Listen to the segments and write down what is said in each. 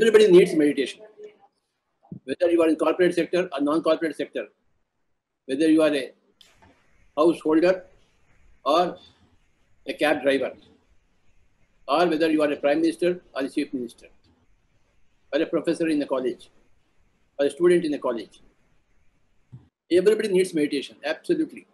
Everybody needs meditation, whether you are in corporate sector or non-corporate sector, whether you are a householder or a cab driver, or whether you are a prime minister or a chief minister, or a professor in a college, or a student in a college. Everybody needs meditation, absolutely.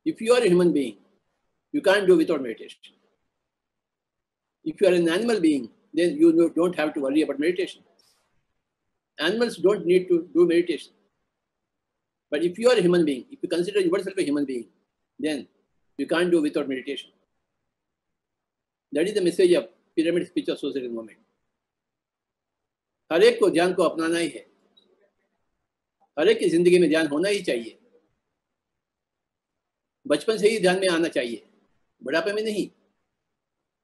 If you are a human being, you can't do without meditation. If you are an animal being, then you don't have to worry about meditation. Animals don't need to do meditation. But if you are a human being, if you consider yourself a human being, then you can't do without meditation. That is the message of pyramid spiritual society movement. हर एक को ध्यान को अपनाना ही है, हर एक की जिंदगी में ध्यान होना ही चाहिए, बचपन से ही ध्यान में आना चाहिए, बुढ़ापे में नहीं।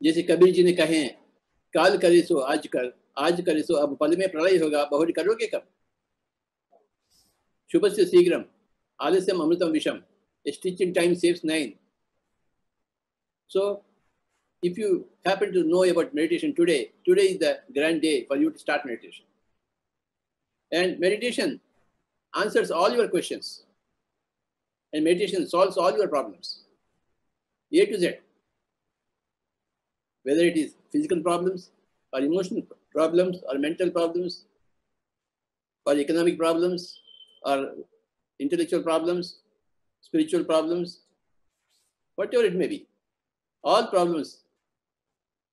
जैसे कबीर जी ने कहे हैं, काल करे सो आज कर, आज करे सो अब पल में प्रलय होगा, बहुरी करोगे कब। शुभ से शीघ्रम आलस्यम अमृतम विषम, a stitch in time saves 9. So if you happen to know about meditation today is the grand day for you to start meditation. And meditation answers all your questions. And meditation solves all your problems, A to Z. Whether it is physical problems or emotional problems or mental problems or economic problems or intellectual problems, spiritual problems, whatever it may be, all problems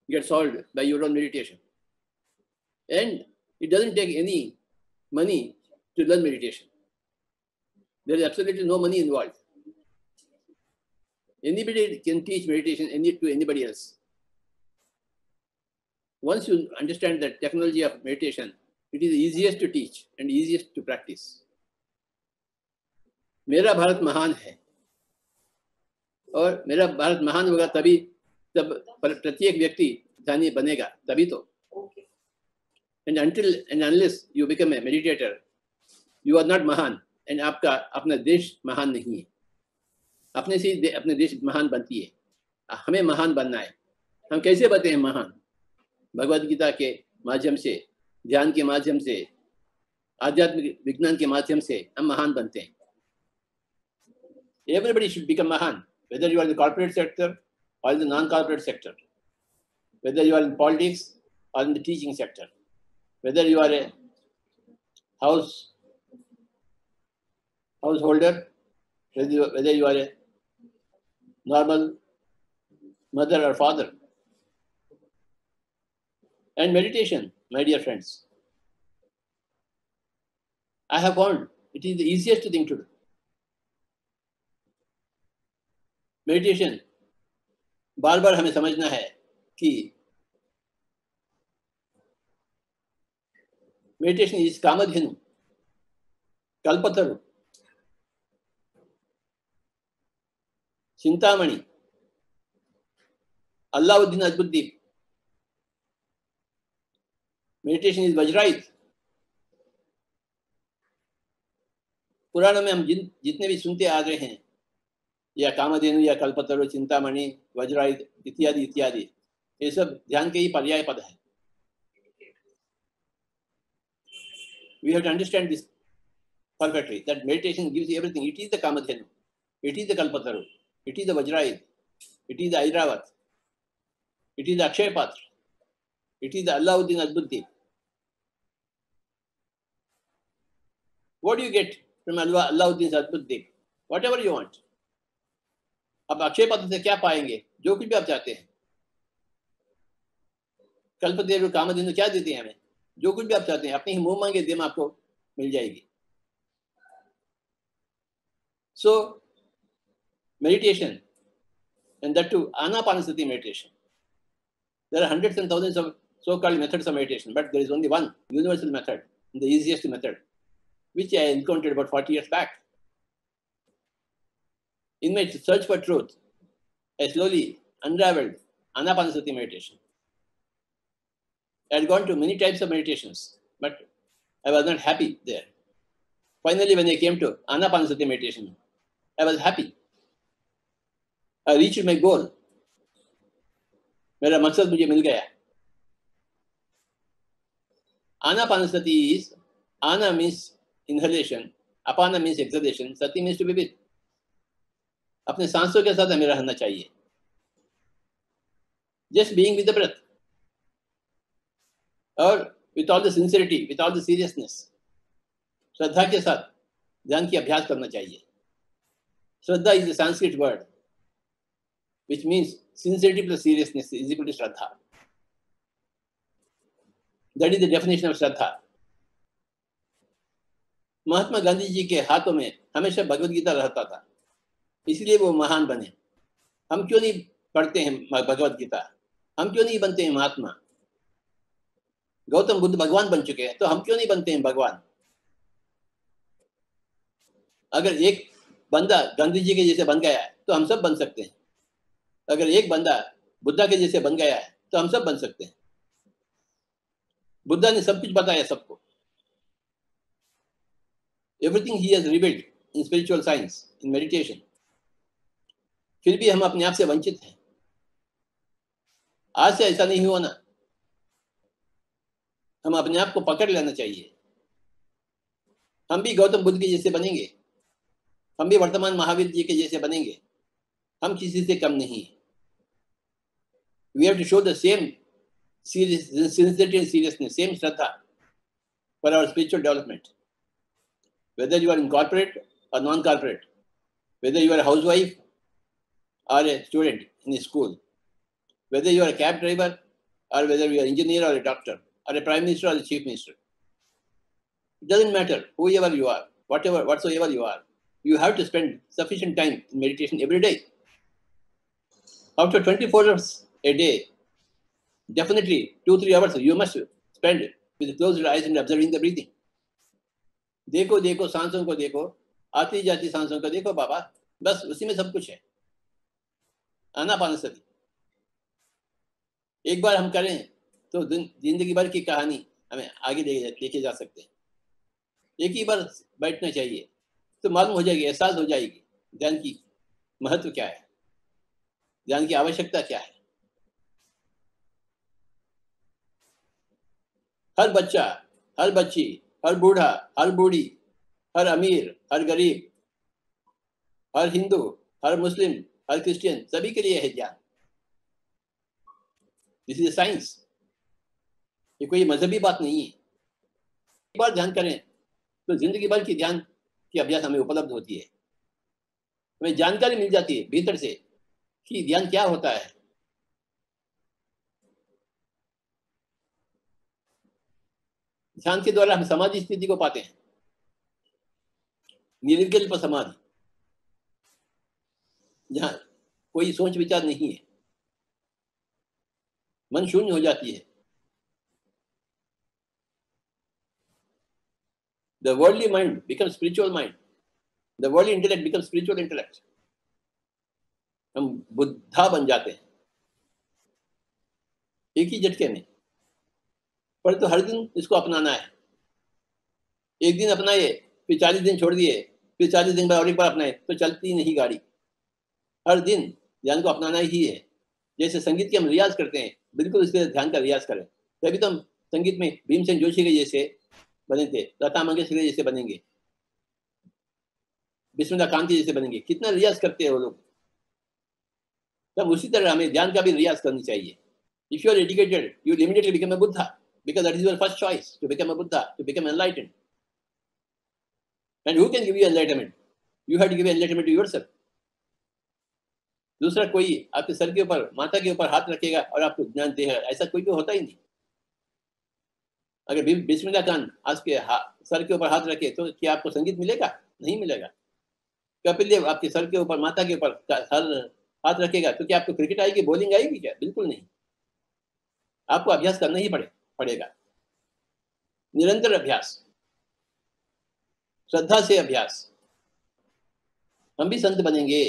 get solved by your own meditation. And it doesn't take any money to learn meditation. There is absolutely no money involved. Anybody can teach meditation to anybody else. Once you understand the technology of meditation, it is easiest to teach and easiest to practice. मेरा भारत महान है, और मेरा भारत महान होगा तभी तब प्रत्येक व्यक्ति ध्यानी बनेगा, तभी तो. And until and unless you become a meditator, you are not महान, and आपका अपना देश महान नहीं है. अपने से अपने देश महान बनती है. हमें महान बनना है. हम कैसे बनते हैं महान? भगवद गीता के माध्यम से, ध्यान के माध्यम से, आध्यात्मिक विज्ञान के माध्यम से हम महान बनते हैं. Everybody should become mahan, whether you are in the corporate sector or in the non-corporate sector, whether you are in politics or in the teaching sector, whether you are a householder, whether you are a normal mother or father. And meditation, my dear friends, I have found it is the easiest thing to do. Meditation बार बार हमें समझना है कि meditation is Kamadhenu, Kalpataru, Chintamani, Alauddin अद्भुतदीप. Meditation is Vajrayudha. पुराणों में हम जितने भी सुनते आ रहे हैं, या कामधेनु या कल्पतरु, चिंतामणि, वज्रायुध इत्यादि इत्यादि, ये सब ध्यान के ही पर्याय पद है. We have to understand this perfectly, that meditation gives you everything. It is the kamadhenu, it is the kalpataru, it is the vajrayud, it is the Airavat, it is the Akshay Patra, it is the Alauddin Adbuddi. What do you get from Alauddin Adbuddi? Whatever you want. अब अक्षय पत्र से क्या पाएंगे? जो कुछ भी आप चाहते हैं. कल्पतरु, कामधेनु क्या देते हैं हमें? जो कुछ भी आप चाहते हैं, अपने ही मुंह मांगे देम आपको मिल जाएगी. So meditation, and that too Anapanasati meditation. There are hundreds and thousands of so-called methods of meditation, but there is only one universal method, the easiest method, which I encountered about 40 years back. In my search for truth, I slowly unraveled Anapanasati meditation. I had gone to many types of meditations, but I was not happy there. Finally, when I came to Anapanasati meditation, I was happy. I reached my goal. मेरा मकसद मुझे मिल गया. Anapanasati is, ana means inhalation, apana means exhalation, sati means to be with. अपने सांसों के साथ हमें रहना चाहिए. Just being with the breath. और with all the sincerity, with all the seriousness. श्रद्धा के साथ ध्यान की अभ्यास करना चाहिए. श्रद्धा is a Sanskrit word which means sincerity plus seriousness is equal to Shraddha. That is the definition of Shraddha. Mahatma Gandhi ji के हाथों में हमेशा भगवद गीता रहता था, इसलिए वो महान बने. हम क्यों नहीं पढ़ते हैं भगवद गीता? हम क्यों नहीं बनते हैं महात्मा? गौतम बुद्ध भगवान बन चुके हैं, तो हम क्यों नहीं बनते हैं भगवान? अगर एक बंदा गांधी जी के जैसे बन गया है तो हम सब बन सकते हैं. अगर एक बंदा बुद्धा के जैसे बन गया है तो हम सब बन सकते हैं. बुद्धा ने सब कुछ बताया सबको. Everything he has revealed in spiritual science, in meditation. फिर भी हम अपने आप से वंचित हैं. आज से ऐसा नहीं हुआ ना. हम अपने आप को पकड़ लेना चाहिए. हम भी गौतम बुद्ध के जैसे बनेंगे. हम भी वर्तमान महावीर जी के जैसे बनेंगे. हम किसी से कम नहीं. We have to show the same sincerity and seriousness, same Shraddha for our spiritual development. Whether you are in corporate or non-corporate, whether you are a housewife or a student in a school, whether you are a cab driver or whether you are an engineer or a doctor or a prime minister or a chief minister, it doesn't matter whoever you are, whatsoever you are, you have to spend sufficient time in meditation every day. After 24 hours a day, definitely 2-3 hours you must spend with closed eyes and observing the breathing. देखो देखो सांसों को देखो, आती जाती सांसों को देखो बाबा, बस उसी में सब कुछ है. आनापानसति एक बार हम करें तो जिंदगी भर की कहानी हमें आगे लेके जा सकते हैं. एक ही बार बैठना चाहिए तो मालूम हो जाएगी, एहसास हो जाएगी ध्यान की महत्व क्या है, ध्यान की आवश्यकता क्या है. हर बच्चा, हर बच्ची, हर बूढ़ा, हर बूढ़ी, हर अमीर, हर गरीब, हर हिंदू, हर मुस्लिम, हर क्रिश्चियन, सभी के लिए है ध्यान. This is science. ये कोई मजहबी बात नहीं है. एक बार ध्यान करें तो जिंदगी भर की ध्यान की अभ्यास हमें उपलब्ध होती है. हमें जानकारी मिल जाती है भीतर से कि ध्यान क्या होता है. ध्यान के द्वारा हम समाधि स्थिति को पाते हैं, निर्विकल्प समाधि, जहां कोई सोच विचार नहीं है, मन शून्य हो जाती है. The worldly mind becomes spiritual mind. The worldly intellect becomes spiritual intellect. हम बुद्धा बन जाते हैं एक ही झटके में. पर तो हर दिन इसको अपनाना है. एक दिन अपनाए, फिर 40 दिन छोड़ दिए, फिर 40 दिन बाद और एक बार अपनाए, तो चलती नहीं गाड़ी. हर दिन ध्यान को अपनाना ही है. जैसे संगीत के हम रियाज करते हैं, बिल्कुल इसके ध्यान का रियाज करें. तभी तो हम संगीत में भीमसेन जोशी के जैसे बने थे, लता मंगेशकर के जैसे बनेंगे, बिस्मिल्लाह कांति जैसे बनेंगे. कितना रियाज करते हैं वो लोग. तब उसी तरह हमें ध्यान का भी रियाज करनी चाहिए. If you are educated, you will immediately become a Buddha, because that is your first choice, to become a Buddha, to become enlightened. And who can give you enlightenment? You have to give enlightenment to yourself. दूसरा कोई आपके sir के ऊपर, माथा के ऊपर हाथ रखेगा और आपको ज्ञान देगा, ऐसा कोई भी होता ही नहीं. अगर बिस्मिल्लाह खान आपके सर के ऊपर हाथ रखे तो क्या आपको संगीत मिलेगा? नहीं मिलेगा. कपिल देव आपके सर के ऊपर, माथा के ऊपर हाथ रखेगा तो क्या आपको क्रिकेट आएगी, बॉलिंग आएगी क्या? बिल्कुल नहीं. आपको अभ्यास करना ही पड़ेगा. निरंतर अभ्यास, श्रद्धा से अभ्यास. हम भी संत बनेंगे.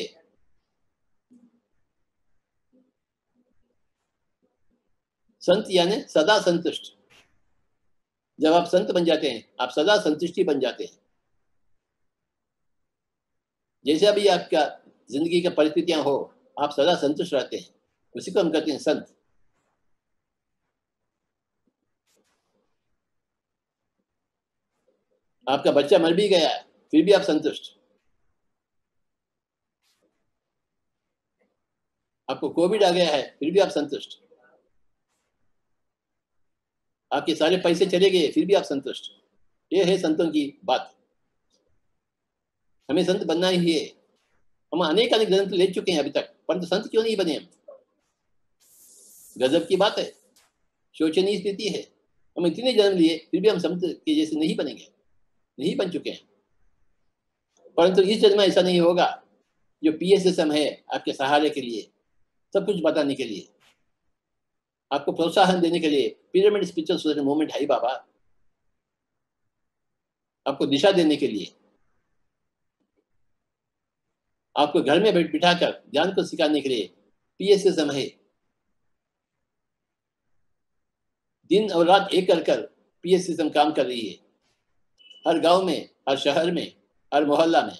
संत यानी सदा संतुष्ट. जब आप संत बन जाते हैं, आप सदा संतुष्टि बन जाते हैं. जैसे भी आपका जिंदगी की परिस्थितियां हो, आप सदा संतुष्ट रहते हैं. उसी को हम कहते हैं संत. आपका बच्चा मर भी गया है, फिर भी आप संतुष्ट। आपको कोविड आ गया है, फिर भी आप संतुष्ट। आपके सारे पैसे चले गए, फिर भी आप संतुष्ट। ये है संतों की बात। हमें संत बनना ही है। हम अनेक अनेक ग्रंथ ले चुके हैं अभी तक, परंतु संत क्यों नहीं बने हम? गजब की बात है, शोचनीय स्थिति है। हम इतने जन्म लिए, फिर भी हम संत के जैसे नहीं बनेंगे, नहीं बन चुके हैं। परंतु इस जन्म में ऐसा नहीं होगा। जो PSSM है आपके सहारे के लिए, सब कुछ बताने के लिए, आपको प्रोत्साहन देने के लिए। पिरामिड स्पिरिचुअल सोसाइटी मूवमेंट है बाबा, आपको दिशा देने के लिए, आपको घर में बिठाकर ज्ञान को सिखाने के लिए PSSM है। दिन और रात एक कर PSSM काम कर रही है, हर गांव में, हर शहर में, हर मोहल्ला में।